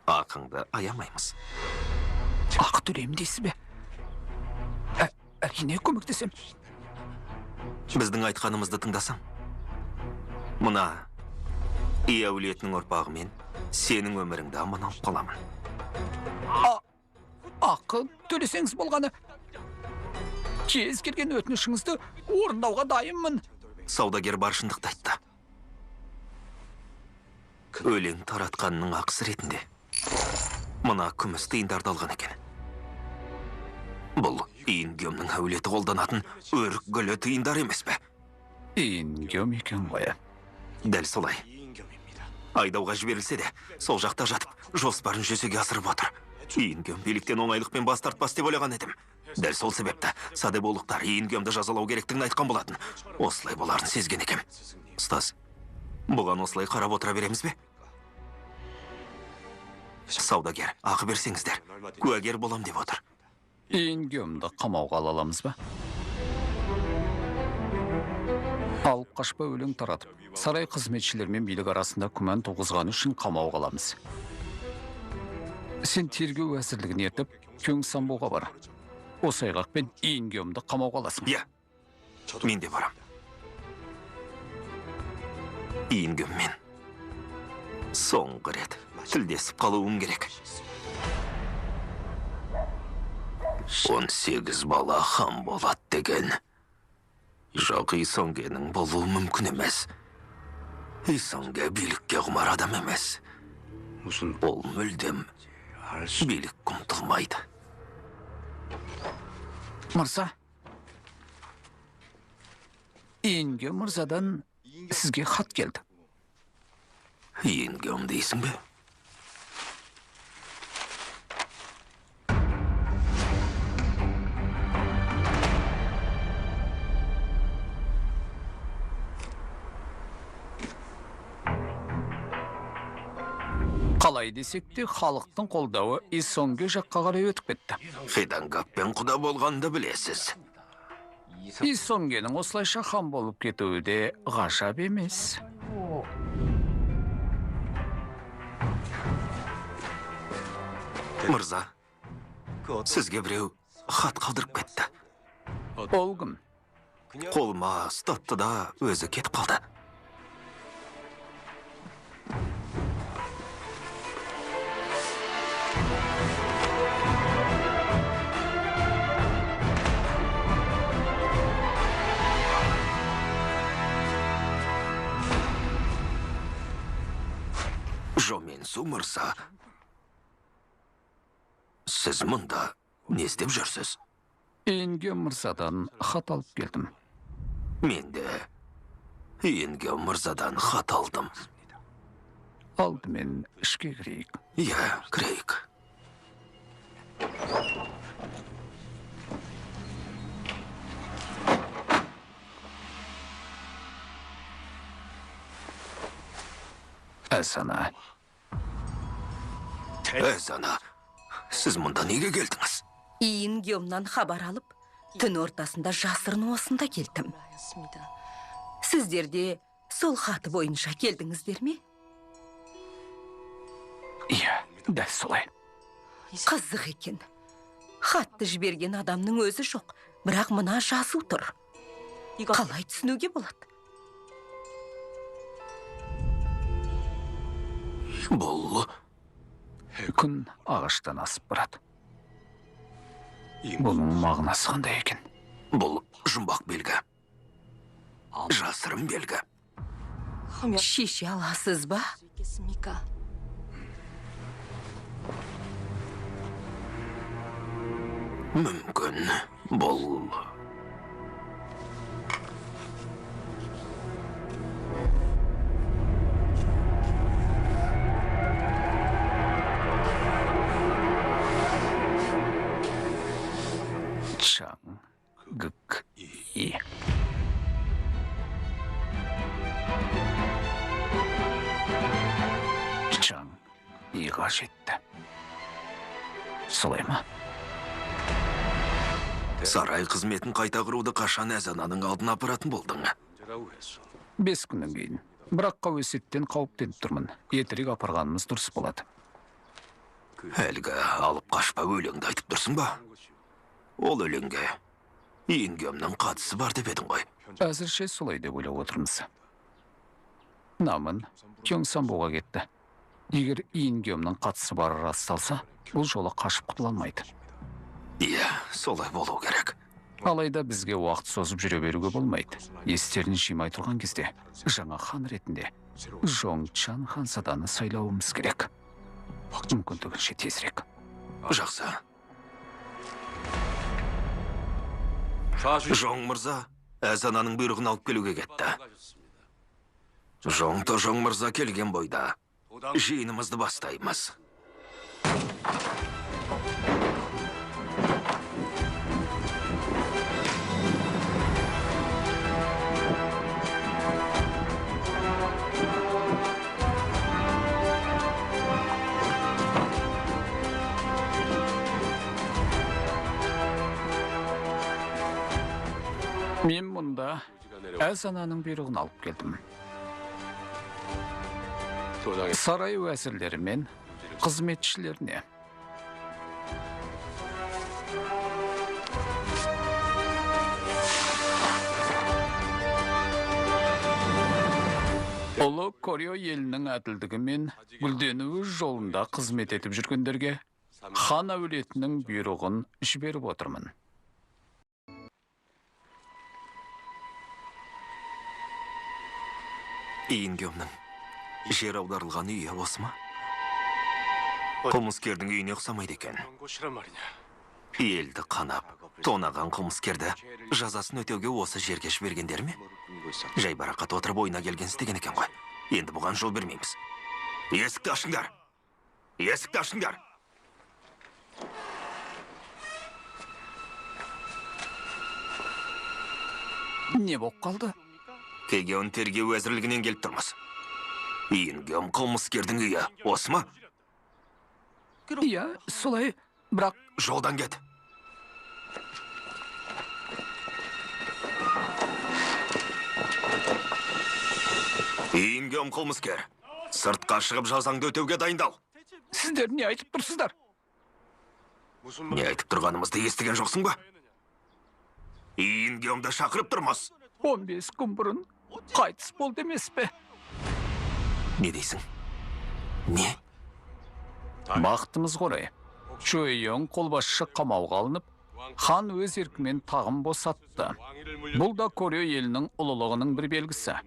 B: ақыңды аямаймыз.
C: Ақы төлеймін дейсіз бе? Әрине көмектесем.
B: Біздің айтқанымызды тыңдасаң, мына үй әулетінің ұрпағымен сенің өміріңді аман алып қаламын.
C: Ақы төлесеңіз болғаны. Кез келген өтінішіңізді орындауға дайынмын.
B: Саудагер бар шындықты айтты. Өлең таратқанның ақысы ретінде мына күміс тиындарды алған екен. Бұл Иінгемнің әулеті қолданатын өрік гүлі тиындар емес пе?
C: Иінгем екен ғой.
B: Дәл солай. Айдауға жіберілсе де, сол жақта жатып, жоспарын жүзеге асырып отыр. Иінгем биліктен оңайлықпен бас тартпас деп ойлаған едім. Дәл сол себепті садеболықтар Иінгемді жазалау керектігін айтқан болатын. Осылай боларын сезген екем. Ұстаз, бұған осылай қарап отыра береміз бе? Саудагер, ақы берсеңіздер, куәгер болам деп отыр.
C: Иінгемді қамауға ала аламыз ба? Алып қашпа өлең таратып, сарай қызметшілер мен билік арасында күмән туғызғаны үшін қамауға аламыз. Сен тергеу әзірлігін ертіп, Кёңсанбуға бар. Осы айғақпен Иінгемді қамауға аласың.
B: Иә, мен де барам. Иінгеммен соңғы рет тілдесіп қалуым керек. 18 бала хан болады деген. Жоқ, Исонгенің болуы мүмкін емес. Исонге билікке құмар адам емес. Ол мүлдем билік ұмтылмайды.
C: Мырза, Иінгем мырзадан сізге хат келді.
B: Иінгем дейсің бе?
C: Қалай десек те, халықтың қолдауы Исонге жаққа қарай өтіп кетті.
B: Федангаппен құда болғанды білесіз.
C: Исонгенің осылайша хан болып кетуі де ғажап емес.
B: Мырза, сізге біреу хат қалдырып кетті.
C: Ол кім?
B: Қолыма ұстатты да өзі кетіп қалды. Жоменсу мырза, сіз мұнда не істеп жүрсіз?
C: Иінгем мырзадан хат алып келдім.
B: Мен де Иінгем мырзадан хат алдым.
C: Алдымен ішке кірейік.
B: Иә, кірейік.
C: Әсана.
B: Әзана, сіз мұнда неге келдіңіз?
D: Иін геомнан хабар алып, түн ортасында жасырын осында келдім. Сіздер де сол хаты бойынша келдіңіздер ме?
C: Иә, дәл солай.
D: Қызық екен. Хатты жіберген адамның өзі жоқ, бірақ мына жазу тұр. Қалай түсінуге болады?
B: Бұл...
C: Күн ағаштан асып барады. Бұның мағынасы қандай екен?
B: Бұл жұмбақ белгі. Жасырын белгі.
D: Шеше аласыз ба?
B: Мүмкін бұл...
C: Чаң, гік, и. Чаң, иға жетті. Солай ма?
B: Сарай қызметін қайта құруды қашан Әзананың алдына апаратын болдың?
C: 5 күннен кейін. Бірақ қауесеттен қауіптеніп тұрмын. Ертерек апарғанымыз дұрыс болады.
B: Әлгі алып қашпа өлеңді айтып тұрсың ба? Ол өлеңге Иінгемнің қатысы бар деп едің ғой.
C: Әзірше солай деп ойлап отырмыз. Намын Кёңсанбоға кетті. Егер Иінгемнің қатысы бары расталса, бұл жолы қашып құтыла алмайды.
B: Иә, солай болу керек.
C: Алайда бізге уақыт созып жүре беруге болмайды. Естерін жимай тұрған кезде, жаңа хан ретінде Жоңчан ханзаданы сайлауымыз керек. Мүмкіндігінше тезірек.
B: Жақсы. Жоң мырза Әзананың бұйрығын алып келуге кетті. Жоң мырза келген бойда жиынымызды бастаймыз.
C: Мен мұнда Әзананың бұйрығын алып келдім. Сарай уәзірлері мен қызметшілеріне. Ұлы Корё елінің әділдігі мен гүлденуі жолында қызмет етіп жүргендерге хан әулетінің бұйрығын жіберіп отырмын.
B: Иінгемнің жер аударылған үйі осы ма? Қылмыскердің үйіне ұқсамайды екен. Елді қанап, тонаған қылмыскерді жазасын өтеуге осы жерге жібергендер ме? Жай барақат отырып ойына келген істеген екен ғой. Енді бұған жол бермейміз. Есікті ашыңдар! Есікті ашыңдар!
C: Не болып қалды?
B: Кегеон тергеу әзірлігінен келіп тұрмыз. Иінгем қылмыскердің үйі осы ма?
C: Иә, солай, бірақ...
B: Жолдан кет. Иінгем қылмыскер, сыртқа шығып жазаңды өтеуге дайындал.
C: Сіздер не айтып тұрсыздар?
B: Не айтып тұрғанымызды естіген жоқсың ба? Иінгемді шақырып тұрмыз.
C: 15 күн бұрын қайтыс болды емес пе?
B: Не дейсің? Не?
C: Бақытымыз қорай. Чөйең қолбасшы қамауға алынып, хан өз еркімен тағын босатты. Бұл да Корё елінің ұлылығының бір белгісі.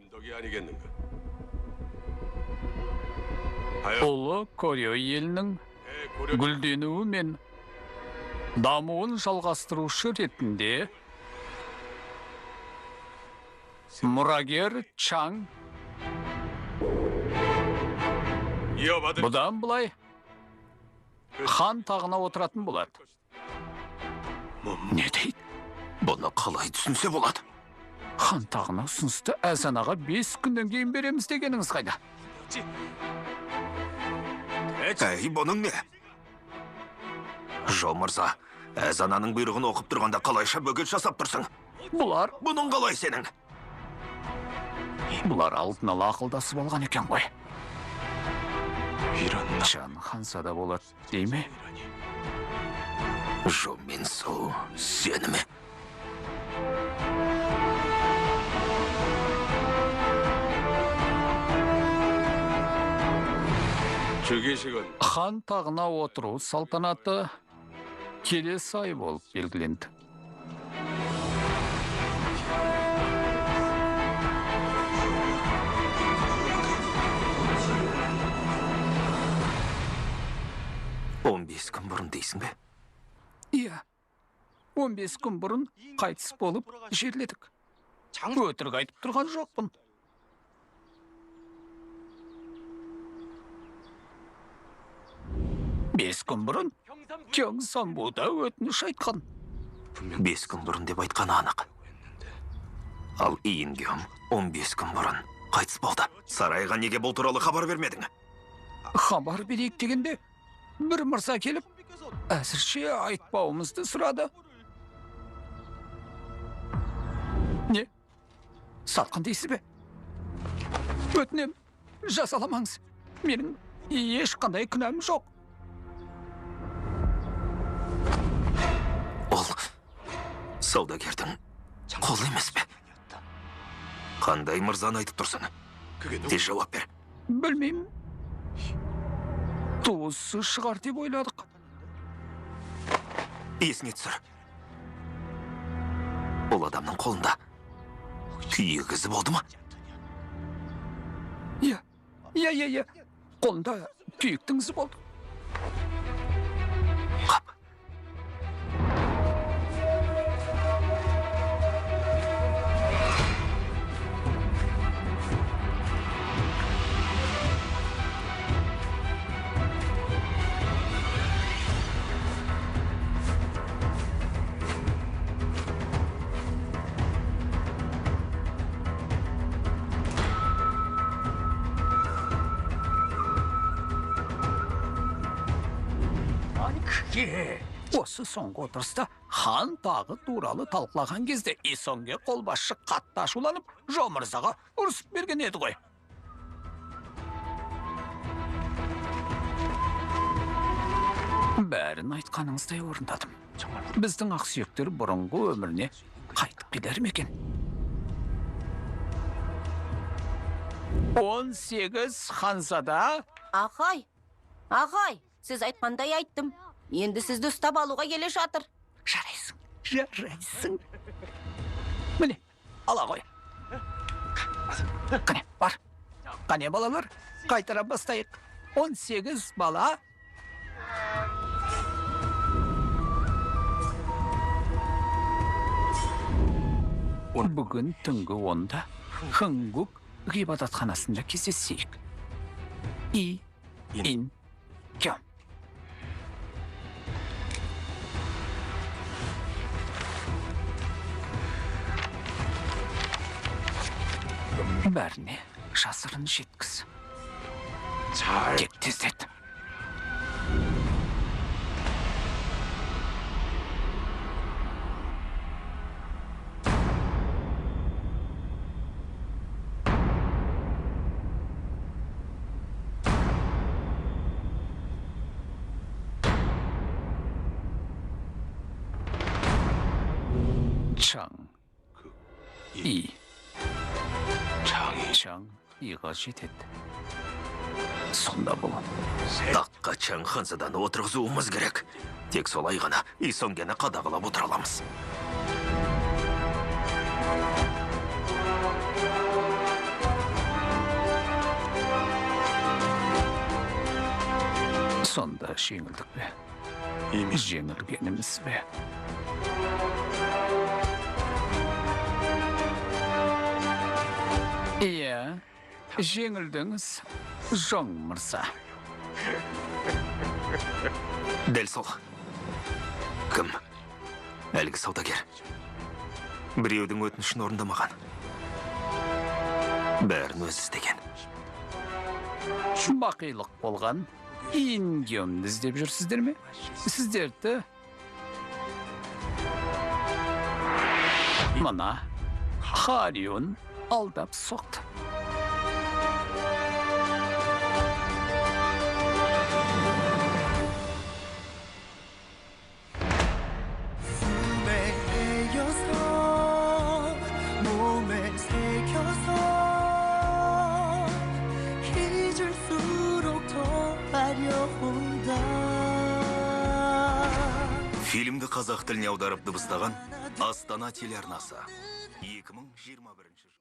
C: Ұлы Корё елінің гүлденуі мен дамуын жалғастырушы ретінде мұрагер Чаң бұдан бұлай хан тағына отыратын болады. Не дейді?
B: Бұны қалай түсінсе болады?
C: Хан тағына ұсынысты Әзанаға 5 күннен кейін береміз дегеніңіз қайда?
B: Әй, бұның не? Жо мырза, әзананың бұйрығын оқып тұрғанда қалайша бөгет жасап тұрсың?
C: Бұлар
B: Бұның қалай сенің?
C: алдын ала ақылдасып алған екен ғой.
F: 이런
C: Жан хансада болады, дей ме?
B: Жо Минсу, сені ме?
F: 주기식은
C: Хан тағына отыру салтанаты келесі ай болып белгіленді.
B: Он бес күн бұрын дейсің бе?
C: Иә, 15 күн бұрын қайтыс болып жерледік. Өтірік айтып тұрған жоқпын. Бес күн бұрын Кёңсанбуда өтініш айтқан.
B: 5 күн бұрын деп айтқаны анық. Ал Иінгем 15 күн бұрын қайтыс болды. Сарайға неге бұл туралы хабар бермедің?
C: Хабар берейік дегенде, бір мырза келіп, әзірше айтпауымызды сұрады. Не? Сатқын дейсіз бе? Өтінем, жасаламаңыз. Менің ешқандай күнәм жоқ.
B: Ол саудагердің қолы емес пе? Қандай мырзаны айтып тұрсың? Тез жауап бер.
C: Білмеймін. Туысы шығар деп ойладық.
B: Есіне түсір. Ол адамның қолында күйек ізі болды ма?
C: Иә. Қолында күйіктің ізі болды.
B: Қап.
C: Осы соңғы отырыста хан тағы туралы талқылаған кезде Исонге қолбасшы қатты ашуланып, Жо мырзаға ұрысып берген еді ғой. Бәрін айтқаныңыздай орындадым. Біздің ақсүйектер бұрынғы өміріне қайтып келер ме екен? 18 ханзада.
G: Ағай, сіз айтқандай айттым. Енді сізді ұстап алуға келе жатыр.
C: Жарайсың. Міне, ала ғой. Қане, бар. Қане, балалар, қайтара бастайық. 18 бала. Бүгін түнгі 10-да Хынгук ғибадатханасында кездесейік. Ин Кём. Бәріне жасырын жеткіз. Тек тездет. Чаң И Чаң Иға жетеді. Сонда бұл
B: Таққа Чаң ханзаданы отырғызуымыз керек. Тек солай ғана Исонгені қадағалап отыра аламыз.
C: сонда жеңілдік бе? Жеңілгеніміз бе? Иә, жеңілдіңіз, Жоң мырза.
B: Дәл сол. Кім? Әлгі саудагер. Біреудің өтінішін орындамаған. Бәрін өзі істеген.
C: Бақилық болған. ингемді іздеп жүрсіздер ме? Сіздерді мына Харион алдап соқты.
E: 숨에 헤어서 몸에 새겨서 잊을수록 더하려 온다.
B: Фильмді қазақ тіліне аударып дыбыстаған Астана телеарнасы. 2021 жыл.